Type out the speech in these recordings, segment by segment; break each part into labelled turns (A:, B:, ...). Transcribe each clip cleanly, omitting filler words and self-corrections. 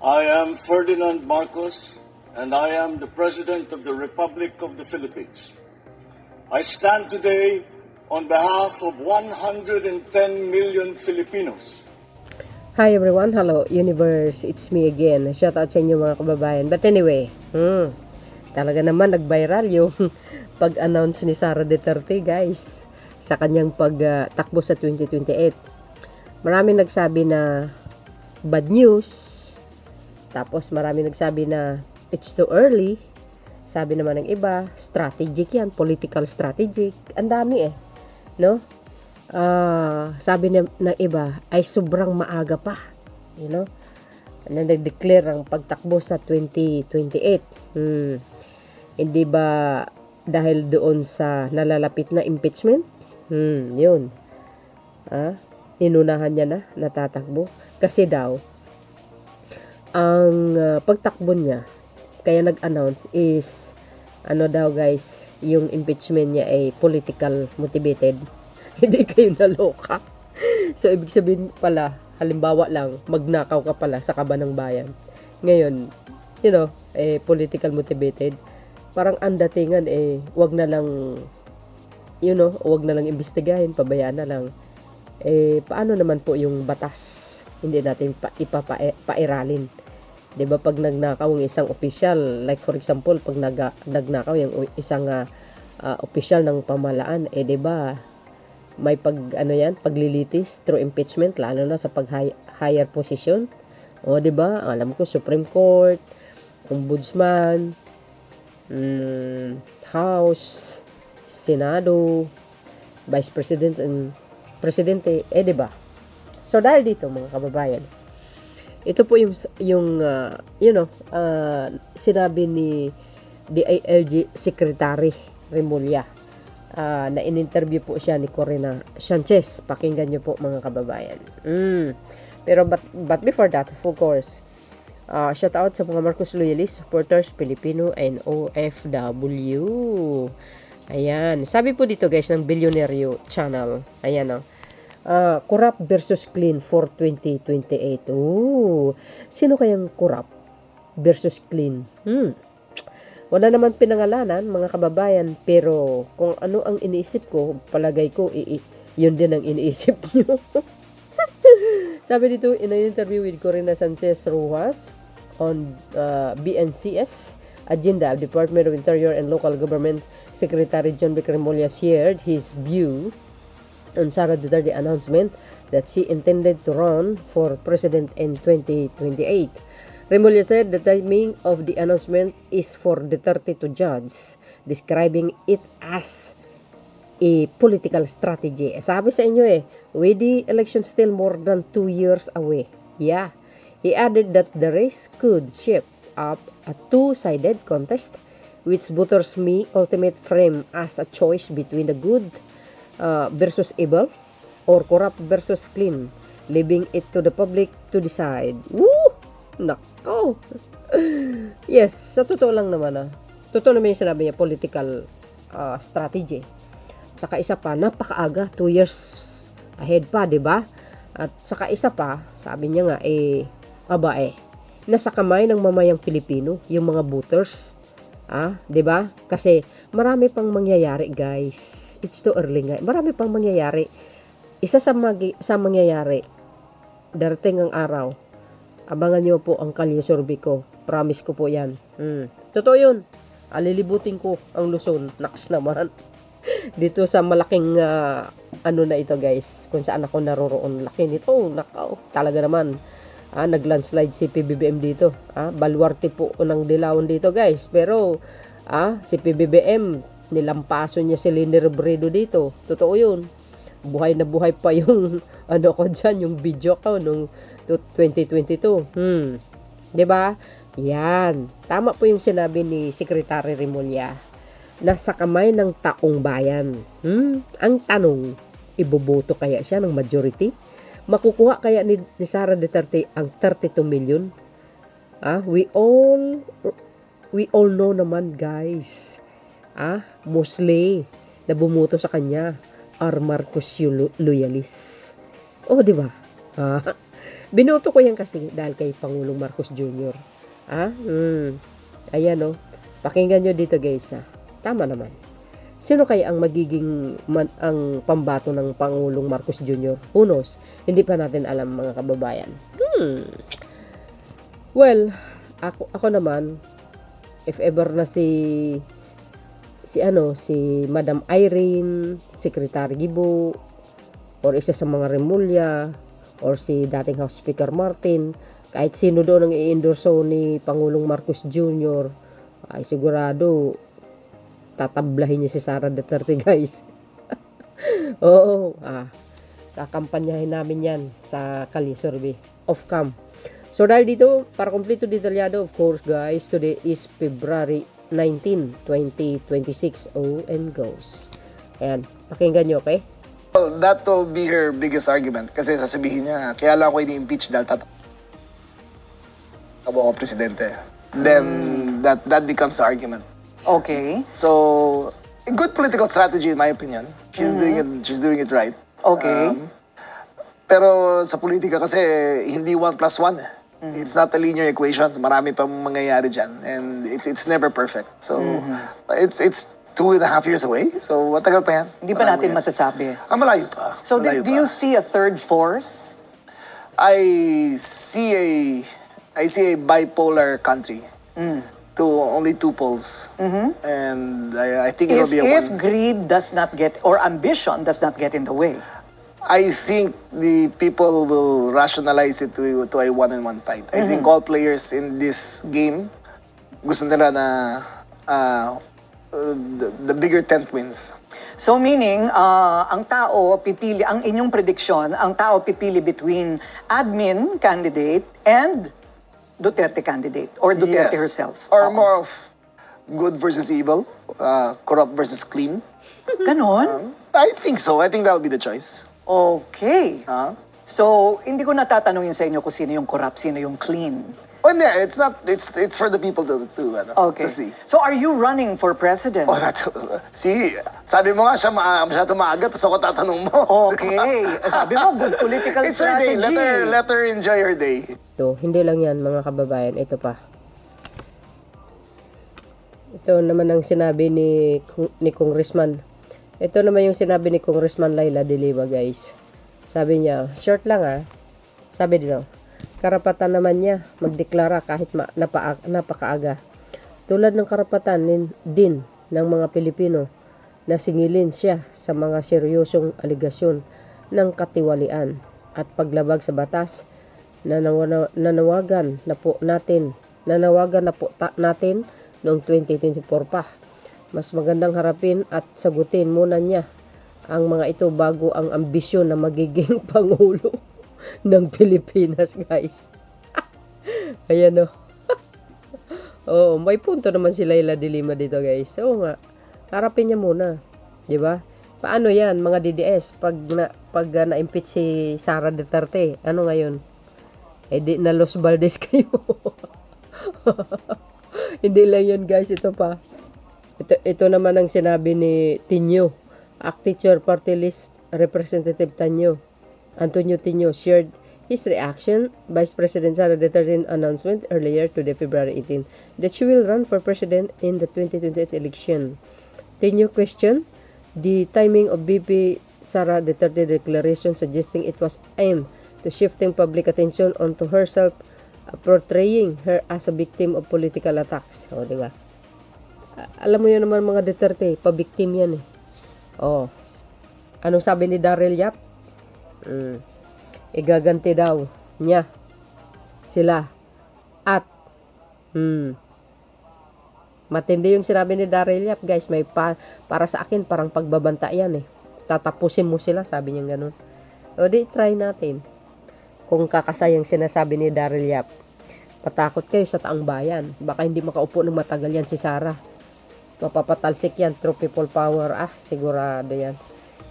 A: I am Ferdinand Marcos, and I am the President of the Republic of the Philippines. I stand today on behalf of 110 million Filipinos.
B: Hi everyone, hello universe, it's me again. Shout out sa inyo mga kababayan. But anyway, talaga naman nag-viral yung pag-announce ni Sara Duterte guys sa kanyang pagtakbo sa 2028. Maraming nagsabi na bad news, tapos maraming nagsabi na it's too early. Sabi naman ng iba, strategic yan, political strategic. Ang dami no? Sabi ng iba ay sobrang maaga pa, you know, na nag-declare ang pagtakbo sa 2028. Hindi ba dahil doon sa nalalapit na impeachment? Yun. Inunahan niya na natatakbo kasi daw ang pagtakbo niya kaya nag-announce is ano daw guys, yung impeachment niya ay political motivated. Hindi kayo naloka. So, ibig sabihin pala, halimbawa lang, magnakaw ka pala sa kaban ng bayan. Ngayon, you know, political motivated. Parang ang datingan, wag na lang, you know, wag na lang imbestigahin, pabayaan na lang. Paano naman po yung batas? Hindi natin pairalin. 'Di ba pag nagnakaw ang isang official, like for example, pag nagnakaw yung isang official ng pamahalaan, 'di ba? May paglilitis through impeachment lalo na sa higher position. O 'di ba? Alam ko Supreme Court, Ombudsman, House, Senado, Vice President and Presidente, 'di ba? So dahil dito mga kababayan, ito po yung sinabi ni DILG Secretary Remulla. Na in-interview po siya ni Corina Sanchez. Pakinggan niyo po mga kababayan. Pero but before that, of course, shout out sa mga Marcos loyalist, supporters, Filipino and OFW. Ayan. Sabi po dito guys ng Billionaire Channel. Ayan corrupt versus clean for 2028. Sino kayang corrupt versus clean? Wala naman pinangalanan mga kababayan, pero kung ano ang iniisip ko, palagay ko yun din ang iniisip nyo. Sabi dito in an interview with Corina Sanchez Rojas on BNCS agenda, Department of Interior and Local Government Secretary John Vic Remulla shared his view on Sara Duterte announcement that she intended to run for president in 2028. Remulla said the timing of the announcement is for Duterte to judge, describing it as a political strategy. Sabi sa inyo with the election still more than 2 years away. Yeah. He added that the race could shape up a two-sided contest, which voters may ultimately frame as a choice between the good versus evil or corrupt versus clean, leaving it to the public to decide. Nako. Yes, sa totoo lang naman totoo naman yung sinabi niya, political strategy. Saka isa pa, napakaaga, 2 years ahead pa, 'di ba? At saka isa pa, sabi niya nga nasa kamay ng mamayang Pilipino yung mga voters. 'Di ba? Kasi marami pang mangyayari, guys. It's too early nga. Marami pang mangyayari. Isa sa mangyayari, darating ang araw. Abangan niyo po ang Kalye Survey ko. Promise ko po 'yan. Totoo 'yun. Alilibutin ko ang Luzon. Naks naman. Dito sa malaking na ito, guys. Kung saan ako naroroon. Laki nito. Nakaw. Talaga naman. Nag-landslide si PBBM dito. Baluarte po ng Dilawan dito, guys. Pero si PBBM, nilampaso niya si Leni Robredo dito. Totoo 'yun. Buhay na buhay pa yung ko dyan, yung video ko nung 2022. 'Di ba? Yan. Tama po yung sinabi ni Secretary Remulla. Nasa kamay ng taong bayan. Ang tanong, iboboto kaya siya ng majority? Makukuha kaya ni Sara Duterte ang 32 million? We all know naman, guys. Mostly na bumuto sa kanya are Marcos loyalists. Di ba? Binoto ko yan kasi dahil kay Pangulong Marcos Jr. Ayan o. Pakinggan nyo dito guys ha. Tama naman. Sino kaya ang magiging ang pambato ng Pangulong Marcos Jr.? Who knows? Hindi pa natin alam mga kababayan. Well, ako naman, if ever na si Madam Irene, Secretary Gibo, or isa sa mga Remulla, or si dating House Speaker Martin, kahit sino doon ang i-endorso ni Pangulong Marcos Jr., ay sigurado tatablahin niya si Sara Duterte guys. Oo, kakampanyahin namin yan sa Kali Survey of Cam. So dahil dito, para kompleto detalyado, of course guys, today is February 19, 2026. And goes. Ayan, pakinggan nyo, okay?
C: Well, that will be her biggest argument. Kasi sasabihin niya, kaya lang ako ini-impeach dahil tatakbo ako presidente. Then, that becomes the argument.
D: Okay.
C: So, a good political strategy in my opinion. She's doing it right.
D: Okay.
C: Pero sa politika kasi, hindi 1 plus 1. It's not a linear equation. Marami pang mangyayari dyan. And it's never perfect. So, it's 2.5 years away. So, matagal pa yan.
D: Hindi pa
C: Marami
D: natin
C: yan.
D: masasabi.
C: Malayo pa.
D: So,
C: Malayo
D: do
C: pa.
D: you see a third force?
C: I see a bipolar country. Only 2 poles. And I think it'll be a
D: If
C: one.
D: greed does not get, or ambition does not get in the way.
C: I think the people will rationalize it to a 1-on-1 fight. I think all players in this game gusto nila na the bigger tent wins.
D: So meaning, ang tao pipili, ang inyong prediction, ang tao pipili between admin candidate and Duterte candidate or Duterte herself.
C: Or more of good versus evil, corrupt versus clean.
D: Ganon?
C: I think so. I think that'll be the choice.
D: Okay.
C: Huh?
D: So, hindi ko natatanungin sa inyo kung sino yung corrupt, sino yung clean.
C: Well, yeah, it's not. It's for the people to
D: Okay.
C: see.
D: So, are you running for president?
C: Oh, see, sabi mo nga siya masyado maaga, tapos ako tatanong mo.
D: Okay. Sabi mo, good political
C: It's her day.
D: strategy.
C: Let her enjoy her day.
B: Ito, hindi lang yan mga kababayan. Ito pa. Ito naman ang sinabi ni Congressman. Ito naman yung sinabi ni Congressman Laila De Lima guys. Sabi niya, short lang Sabi dito, karapatan naman niya magdeklara kahit napakaaga. Tulad ng karapatan din ng mga Pilipino na singilin siya sa mga seryosong aligasyon ng katiwalian at paglabag sa batas. Nanawagan na po natin noong 2024 pa. Mas magandang harapin at sagutin muna niya ang mga ito bago ang ambisyon na magiging Pangulo ng Pilipinas, guys. Ayan o. Oo, may punto naman si Laila De Lima dito, guys. Oo nga, harapin niya muna. Diba? Paano yan, mga DDS, pag na-impeach si Sara Duterte, ano ngayon? Eh di na Los Valdez kayo. Hindi lang yun, guys, ito pa. Ito naman ang sinabi ni Tinyo, Active Party List Representative Antonio Tinyo shared his reaction. Vice President Sara Duterte announcement earlier today, February 18, that she will run for president in the 2028 election. Tinyo questioned the timing of VP Sara Duterte declaration, suggesting it was aimed to shifting public attention onto herself, portraying her as a victim of political attacks. O, diba? Alam mo yun naman mga Duterte, pabiktim yan eh. Oh. Anong sabi ni Daryl Yap? Igaganti daw niya sila at matindi yung sinabi ni Daryl Yap, guys. May para sa akin parang pagbabanta yan eh. Tatapusin mo sila, sabi niya ganun. O di try natin kung kakasayang sinasabi ni Daryl Yap. Patakot kayo sa taang bayan, baka hindi makaupo ng matagal yan si Sara. Mapapatalsik yan through people power. Sigurado yan.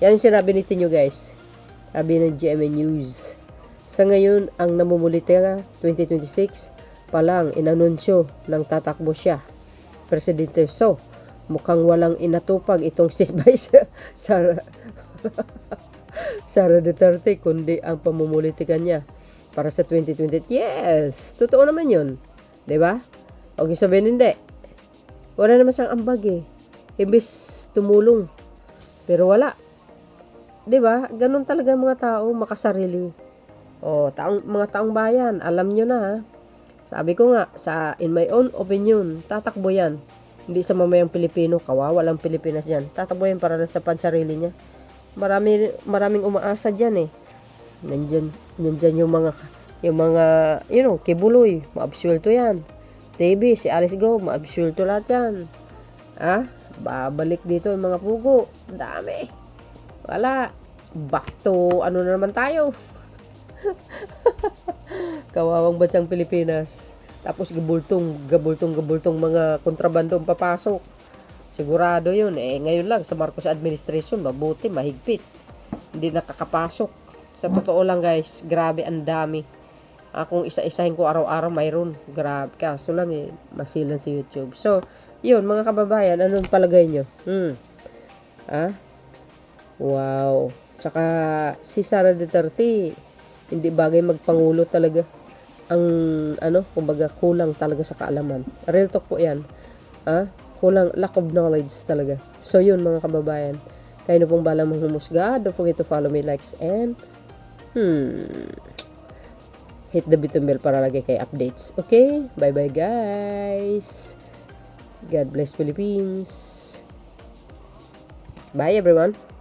B: Yan yung sinabi ni Tinyo, guys. Sabi ng GMA News. Sa ngayon, ang namumulita 2026 pa lang inanunsyo ng tatakbo siya, Presidente. So, mukhang walang inatupag itong si Sara Duterte, kundi ang pamumulitikan niya. para sa 2028. Yes, totoo naman yun. 'Di ba? Huwag yung sabihin hindi. Wala naman siyang ambag eh. Imbis tumulong. Pero wala. 'Di ba? Ganun talaga mga tao, makasarili. Mga taong bayan, alam nyo na ha. Sabi ko nga, in my own opinion, tatakbo yan. Hindi sa mamayang Pilipino, kawawa lang Pilipinas yan. Tatakbo yan para sa pansarili niya. Maraming umaasa dyan eh. Nandyan yung mga, Kibuloy, maabswelto yan. TV, si Alice Go, maabswelto lahat yan. Babalik dito yung mga pugo. Dami. Wala. Back to, na naman tayo. Kawawang bansang Pilipinas. Tapos gabultong mga kontrabando ang papasok. Sigurado yun. Ngayon lang sa Marcos administration, mabuti, mahigpit. Hindi nakakapasok. Sa totoo lang guys, grabe ang dami. Kung isa-isahin ko araw-araw mayroon. Grabe. Kaso lang masilan sa YouTube. So, yun mga kababayan, anong palagay nyo? Wow. Tsaka si Sara Duterte, hindi bagay magpangulo talaga. Kumbaga kulang talaga sa kaalaman. Real talk po 'yan. Kulang, lack of knowledge talaga. So yun mga kababayan. Kayo na pong balang manghumusga. Don't forget to follow me, likes, and hit the button bell para lagi kay updates. Okay? Bye-bye guys. God bless Philippines. Bye everyone.